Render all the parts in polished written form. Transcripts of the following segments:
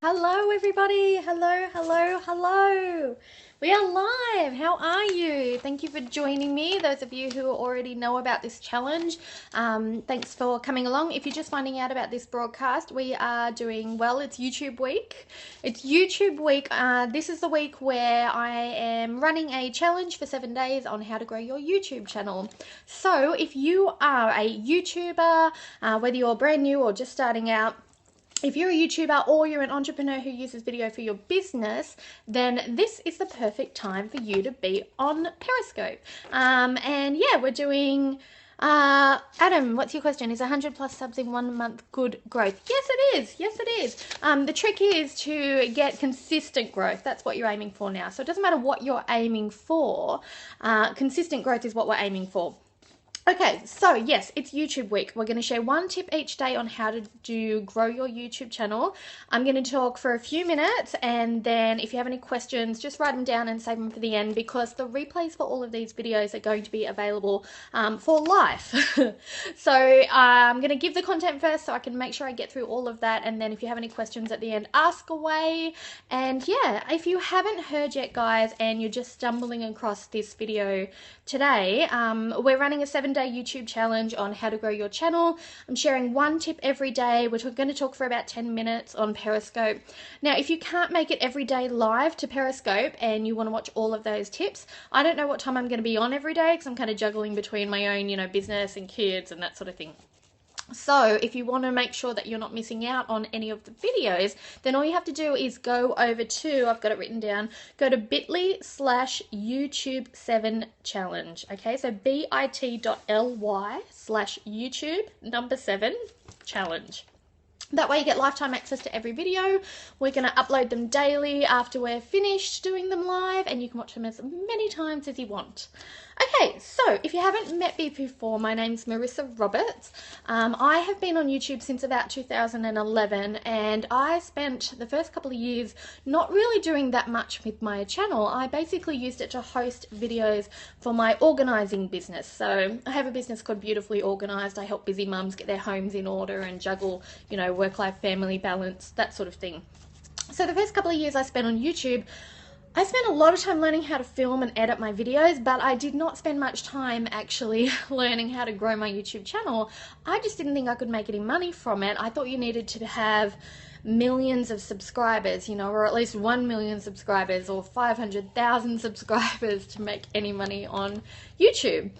Hello everybody, hello. We are live. How are you? Thank you for joining me. Those of you who already know about this challenge, thanks for coming along. If you're just finding out about this broadcast, we are doing, well, it's YouTube week. It's YouTube week. This is the week where I am running a challenge for 7 days on how to grow your YouTube channel. So if you are a YouTuber, whether you're brand new or just starting out, if you're a YouTuber or you're an entrepreneur who uses video for your business, then this is the perfect time for you to be on Periscope. And yeah, we're doing, Adam, what's your question? Is 100 plus subs in 1 month good growth? Yes, it is. Yes, it is. The trick is to get consistent growth. That's what you're aiming for now. So it doesn't matter what you're aiming for. Consistent growth is what we're aiming for. Okay, so yes, it's YouTube week. We're going to share one tip each day on how to grow your YouTube channel. I'm going to talk for a few minutes, and then if you have any questions, just write them down and save them for the end, because the replays for all of these videos are going to be available for life. So I'm going to give the content first so I can make sure I get through all of that, and then if you have any questions at the end, ask away. And yeah, if you haven't heard yet, guys, and you're just stumbling across this video today, we're running a 7-day YouTube challenge on how to grow your channel. I'm sharing one tip every day. We're going to talk for about 10 minutes on Periscope. Now, if you can't make it every day live to Periscope and you want to watch all of those tips, I don't know what time I'm going to be on every day because I'm kind of juggling between my own, business and kids and that sort of thing. So if you want to make sure that you're not missing out on any of the videos, then all you have to do is go over to, I've got it written down, go to bit.ly/YouTube7challenge. Okay, so bit.ly/YouTube7challenge. That way you get lifetime access to every video. We're going to upload them daily after we're finished doing them live, and you can watch them as many times as you want. Okay, so if you haven't met me before, my name's Marissa Roberts. I have been on YouTube since about 2011, and I spent the first couple of years not really doing that much with my channel. I basically used it to host videos for my organising business. So I have a business called Beautifully Organised. I help busy mums get their homes in order and juggle, work-life, family balance, that sort of thing. So the first couple of years I spent on YouTube, I spent a lot of time learning how to film and edit my videos, but I did not spend much time actually learning how to grow my YouTube channel. I just didn't think I could make any money from it. I thought you needed to have millions of subscribers, or at least 1 million subscribers or 500,000 subscribers to make any money on YouTube.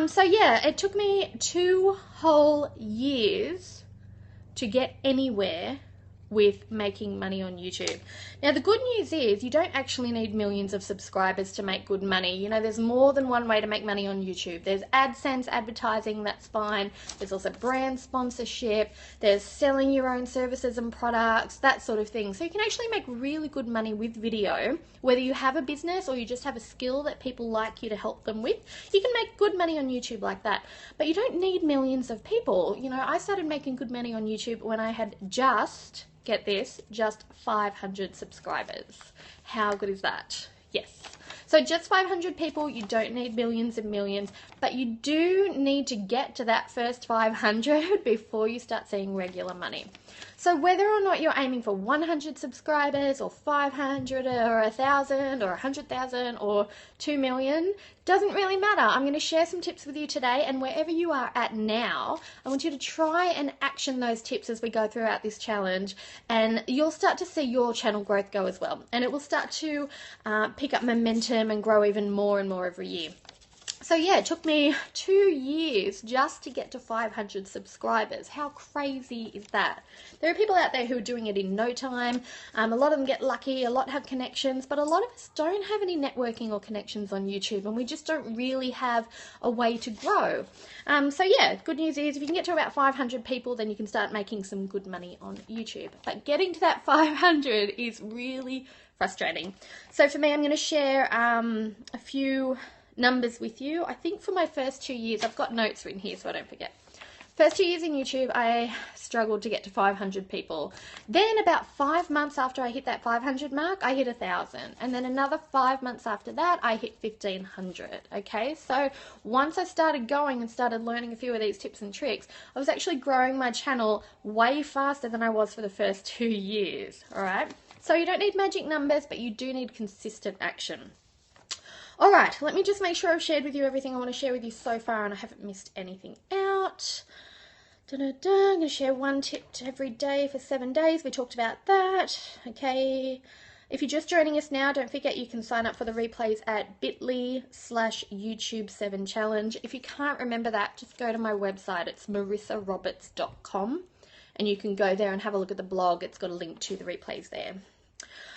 So yeah, it took me 2 whole years to get anywhere with making money on YouTube. Now the good news is you don't actually need millions of subscribers to make good money. There's more than one way to make money on YouTube. There's AdSense advertising, that's fine. There's also brand sponsorship. There's selling your own services and products, that sort of thing. So you can actually make really good money with video, whether you have a business or you just have a skill that people like you to help them with. You can make good money on YouTube like that, but you don't need millions of people. I started making good money on YouTube when I had just 500 subscribers. How good is that? Yes. So just 500 people. You don't need millions and millions, but you do need to get to that first 500 before you start seeing regular money. So whether or not you're aiming for 100 subscribers or 500 or 1,000 or 100,000 or 2 million, doesn't really matter. I'm going to share some tips with you today, and wherever you are at now, I want you to try and action those tips as we go throughout this challenge, and you'll start to see your channel growth go as well, and it will start to pick up momentum and grow even more and more every year. So yeah, it took me 2 years just to get to 500 subscribers. How crazy is that? There are people out there who are doing it in no time. A lot of them get lucky, a lot have connections, but a lot of us don't have any networking or connections on YouTube, and we just don't really have a way to grow. So yeah, good news is if you can get to about 500 people, then you can start making some good money on YouTube. But getting to that 500 is really frustrating. So for me, I'm going to share a few numbers with you. I think for my first 2 years, I've got notes written here so I don't forget. First 2 years in YouTube, I struggled to get to 500 people. Then about 5 months after I hit that 500 mark, I hit 1,000. And then another 5 months after that, I hit 1,500. Okay, so once I started going and started learning a few of these tips and tricks, I was actually growing my channel way faster than I was for the first 2 years. All right, so you don't need magic numbers, but you do need consistent action. All right, let me just make sure I've shared with you everything I want to share with you so far and I haven't missed anything out. I'm going to share 1 tip every day for 7 days. We talked about that. Okay. If you're just joining us now, don't forget you can sign up for the replays at bit.ly/YouTube7challenge. If you can't remember that, just go to my website. It's marissaroberts.com and you can go there and have a look at the blog. It's got a link to the replays there.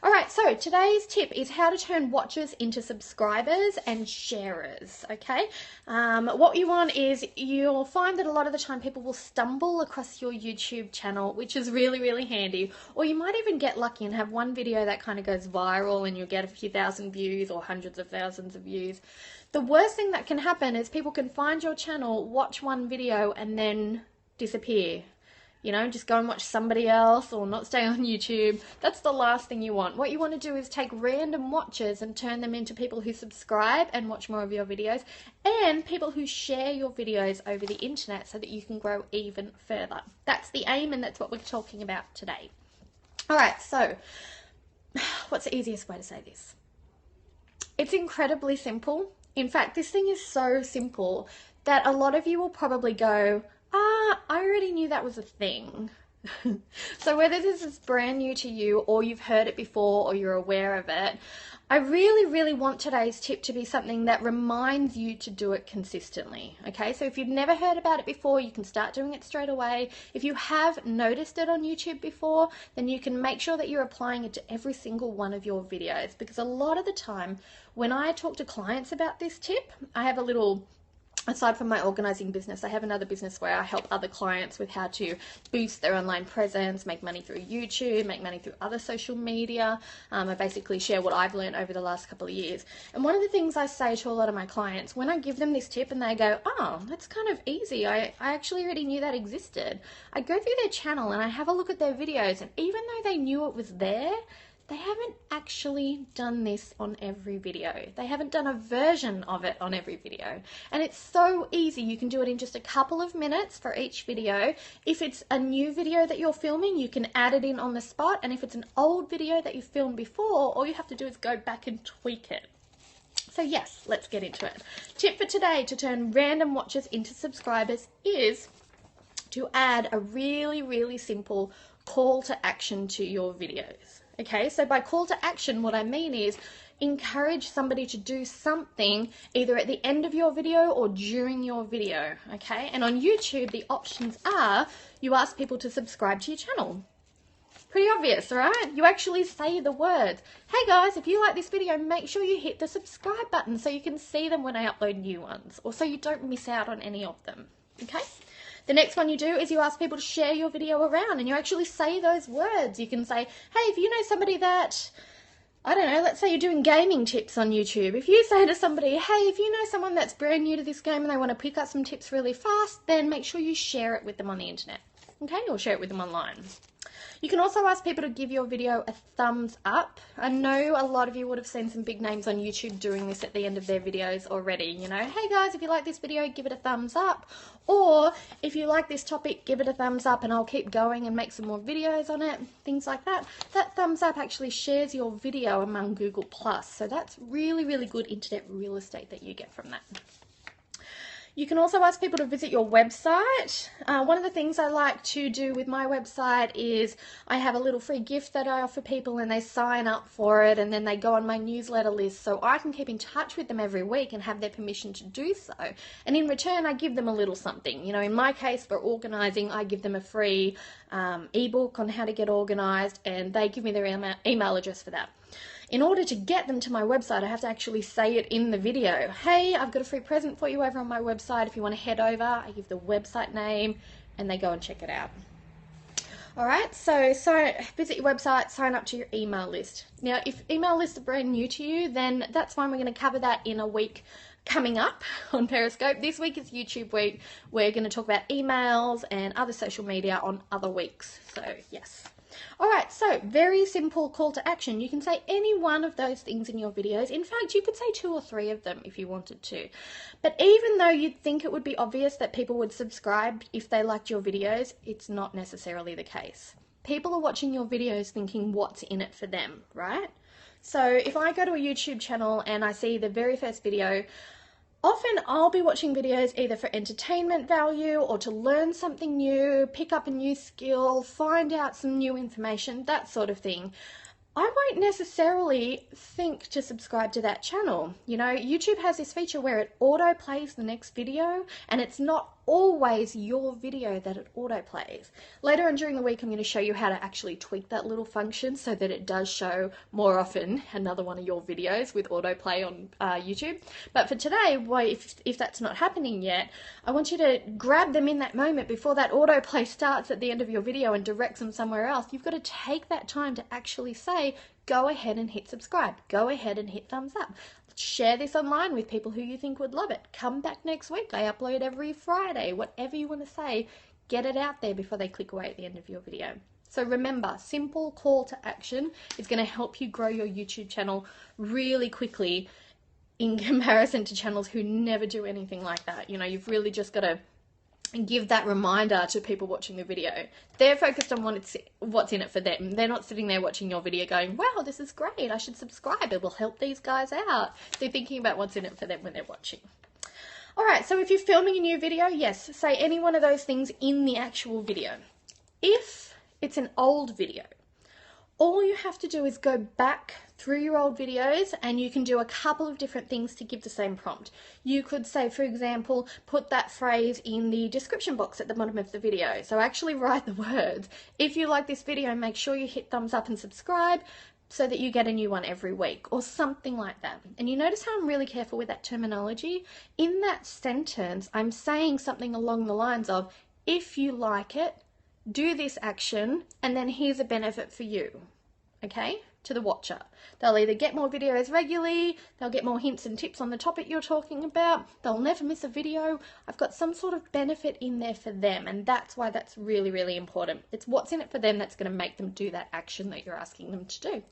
All right, so today's tip is how to turn watchers into subscribers and sharers, okay? What you want is you'll find that a lot of the time people will stumble across your YouTube channel, which is really, really handy. Or you might even get lucky and have one video that kind of goes viral and you'll get a few thousand views or hundreds of thousands of views. The worst thing that can happen is people can find your channel, watch one video, and then disappear. You know, just go and watch somebody else or not stay on YouTube. That's the last thing you want. What you want to do is take random watchers and turn them into people who subscribe and watch more of your videos and people who share your videos over the internet so that you can grow even further. That's the aim and that's what we're talking about today. All right, so what's the easiest way to say this? It's incredibly simple. In fact, this thing is so simple that a lot of you will probably go, I already knew that was a thing. So whether this is brand new to you or you've heard it before or you're aware of it, I really, really want today's tip to be something that reminds you to do it consistently. Okay, so if you've never heard about it before, you can start doing it straight away. If you have noticed it on YouTube before, then you can make sure that you're applying it to every single one of your videos, because a lot of the time when I talk to clients about this tip, I have a little... Aside from my organizing business, I have another business where I help other clients with how to boost their online presence, make money through YouTube, make money through other social media. I basically share what I've learned over the last couple of years. And one of the things I say to a lot of my clients, when I give them this tip and they go, oh, that's kind of easy. I actually already knew that existed. I go through their channel and I have a look at their videos, and even though they knew it was there, they haven't actually done this on every video. They haven't done a version of it on every video. And it's so easy. You can do it in just a couple of minutes for each video. If it's a new video that you're filming, you can add it in on the spot. And if it's an old video that you filmed before, all you have to do is go back and tweak it. So yes, let's get into it. Tip for today to turn random watchers into subscribers is to add a really, really simple call to action to your videos. Okay, so by call to action, what I mean is encourage somebody to do something either at the end of your video or during your video, okay? And on YouTube, the options are you ask people to subscribe to your channel. Pretty obvious, right? You actually say the words. Hey guys, if you like this video, make sure you hit the subscribe button so you can see them when I upload new ones, or so you don't miss out on any of them, okay? The next one you do is you ask people to share your video around, and you actually say those words. You can say, hey, if you know somebody that, I don't know, let's say you're doing gaming tips on YouTube. If you say to somebody, hey, if you know someone that's brand new to this game and they want to pick up some tips really fast, then make sure you share it with them on the internet, okay? Or share it with them online. You can also ask people to give your video a thumbs up. I know a lot of you would have seen some big names on YouTube doing this at the end of their videos already. You know, hey guys, if you like this video, give it a thumbs up. Or if you like this topic, give it a thumbs up and I'll keep going and make some more videos on it. Things like that. That thumbs up actually shares your video among Google+. So that's really, really good internet real estate that you get from that. You can also ask people to visit your website. One of the things I like to do with my website is I have a little free gift that I offer people and they sign up for it and then they go on my newsletter list so I can keep in touch with them every week and have their permission to do so. And in return, I give them a little something. You know, in my case, for organizing, I give them a free ebook on how to get organized and they give me their email address for that. In order to get them to my website, I have to actually say it in the video. Hey, I've got a free present for you over on my website. If you want to head over, I give the website name and they go and check it out. All right, so visit your website, sign up to your email list. Now, if email lists are brand new to you, then that's fine. We're going to cover that in a week coming up on Periscope. This week is YouTube week. We're going to talk about emails and other social media on other weeks. So yes. All right, so very simple call to action. You can say any one of those things in your videos. In fact, you could say 2 or 3 of them if you wanted to. But even though you'd think it would be obvious that people would subscribe if they liked your videos, it's not necessarily the case. People are watching your videos thinking what's in it for them, right? So if I go to a YouTube channel and I see the very first video, often I'll be watching videos either for entertainment value or to learn something new, pick up a new skill, find out some new information, that sort of thing. I won't necessarily think to subscribe to that channel. You know, YouTube has this feature where it auto plays the next video, and it's not always your video that it auto plays. Later on during the week, I'm going to show you how to actually tweak that little function so that it does show more often another one of your videos with autoplay on YouTube. But for today, well, if that's not happening yet, I want you to grab them in that moment before that autoplay starts at the end of your video and directs them somewhere else. You've got to take that time to actually say, go ahead and hit subscribe. Go ahead and hit thumbs up. Share this online with people who you think would love it. Come back next week. I upload every Friday. Whatever you want to say, get it out there before they click away at the end of your video. So remember, simple call to action is going to help you grow your YouTube channel really quickly in comparison to channels who never do anything like that. You know, you've really just got to give that reminder to people watching the video. They're focused on what's in it for them. They're not sitting there watching your video going, wow, this is great, I should subscribe, it will help these guys out. They're thinking about what's in it for them when they're watching. Alright, so if you're filming a new video, yes, say any one of those things in the actual video. If it's an old video, all you have to do is go back through your old videos and you can do a couple of different things to give the same prompt. You could say, for example, put that phrase in the description box at the bottom of the video. So actually write the words. If you like this video, make sure you hit thumbs up and subscribe so that you get a new one every week or something like that. And you notice how I'm really careful with that terminology? In that sentence, I'm saying something along the lines of, if you like it, do this action, and then here's a benefit for you, okay, to the watcher. They'll either get more videos regularly, they'll get more hints and tips on the topic you're talking about, they'll never miss a video. I've got some sort of benefit in there for them, and that's why that's really, really important. It's what's in it for them that's going to make them do that action that you're asking them to do.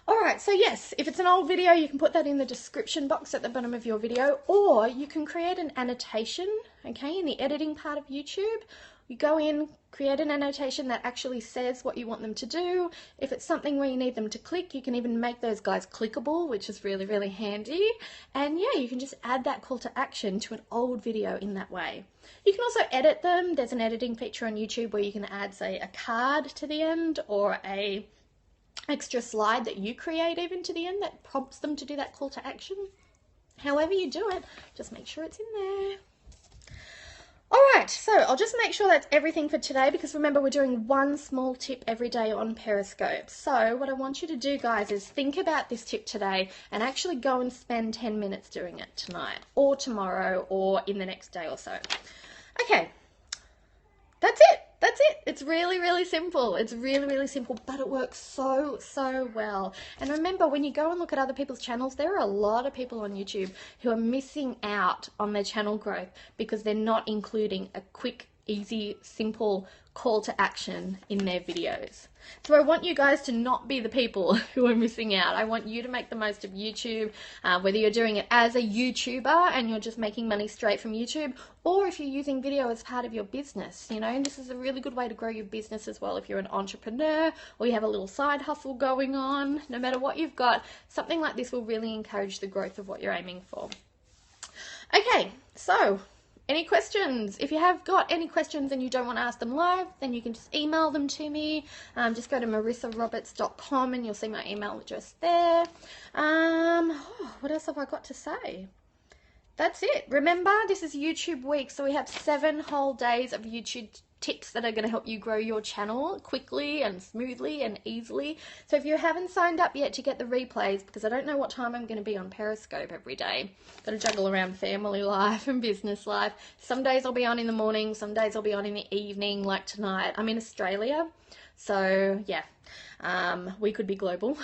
Alright, so yes, if it's an old video, you can put that in the description box at the bottom of your video, or you can create an annotation, okay, in the editing part of YouTube. You go in, create an annotation that actually says what you want them to do. If it's something where you need them to click, you can even make those guys clickable, which is really, really handy. And yeah, you can just add that call to action to an old video in that way. You can also edit them. There's an editing feature on YouTube where you can add, say, a card to the end or a extra slide that you create even to the end that prompts them to do that call to action. However you do it, just make sure it's in there. Alright, so I'll just make sure that's everything for today, because remember, we're doing one small tip every day on Periscope. So what I want you to do, guys, is think about this tip today and actually go and spend 10 minutes doing it tonight or tomorrow or in the next day or so. Okay, that's it. That's it. It's really, really simple. It's really, really simple, but it works so, so well. And remember, when you go and look at other people's channels, there are a lot of people on YouTube who are missing out on their channel growth because they're not including a quick, easy, simple call to action in their videos. So I want you guys to not be the people who are missing out. I want you to make the most of YouTube, whether you're doing it as a YouTuber and you're just making money straight from YouTube, or if you're using video as part of your business, you know, and this is a really good way to grow your business as well. If you're an entrepreneur or you have a little side hustle going on, no matter what you've got, something like this will really encourage the growth of what you're aiming for. Okay, so any questions? If you have got any questions and you don't want to ask them live, then you can just email them to me. Just go to marissaroberts.com and you'll see my email address there. What else have I got to say? That's it. Remember, this is YouTube week, so we have 7 whole days of YouTube tips that are going to help you grow your channel quickly and smoothly and easily. So if you haven't signed up yet to get the replays, because I don't know what time I'm going to be on Periscope every day, got to juggle around family life and business life. Some days I'll be on in the morning, some days I'll be on in the evening, like tonight. I'm in Australia, so yeah, we could be global.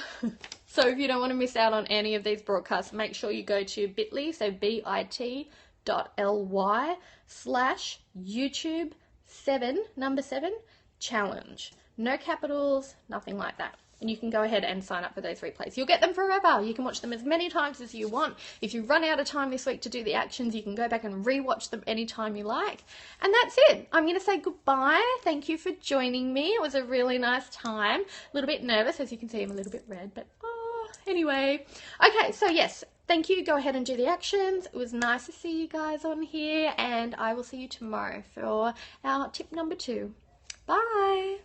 So if you don't want to miss out on any of these broadcasts, make sure you go to bit.ly, so bit.ly/YouTube7 challenge. No capitals, nothing like that. And you can go ahead and sign up for those replays. You'll get them forever. You can watch them as many times as you want. If you run out of time this week to do the actions, you can go back and rewatch them anytime you like. And that's it. I'm going to say goodbye. Thank you for joining me. It was a really nice time. A little bit nervous. As you can see, I'm a little bit red, but anyway. Okay, so yes, thank you. Go ahead and do the actions. It was nice to see you guys on here, and I will see you tomorrow for our tip number 2. Bye.